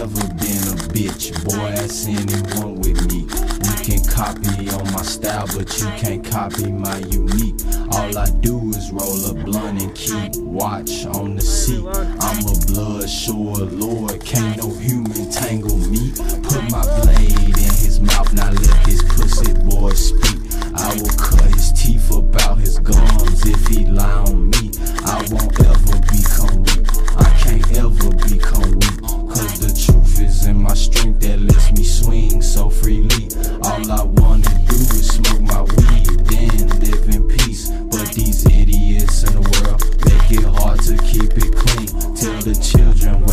never been a bitch. Boy, ask anyone with me. You can copy on my style, but you can't copy my unique. All I do is roll a blunt and keep watch on the seat. I'm a blood sure lord, can't no human tangle me. Put my blade in his mouth, now let this pussy boy speak. I will cut his teeth about his gums if he lie on me. I won't ever become weak, I can't ever become weak, cause the truth is in my strength that lets me swing so freely. All I wanna do is smoke my weed, then live in peace. But these idiots in the world make it hard to keep it clean. Tell the children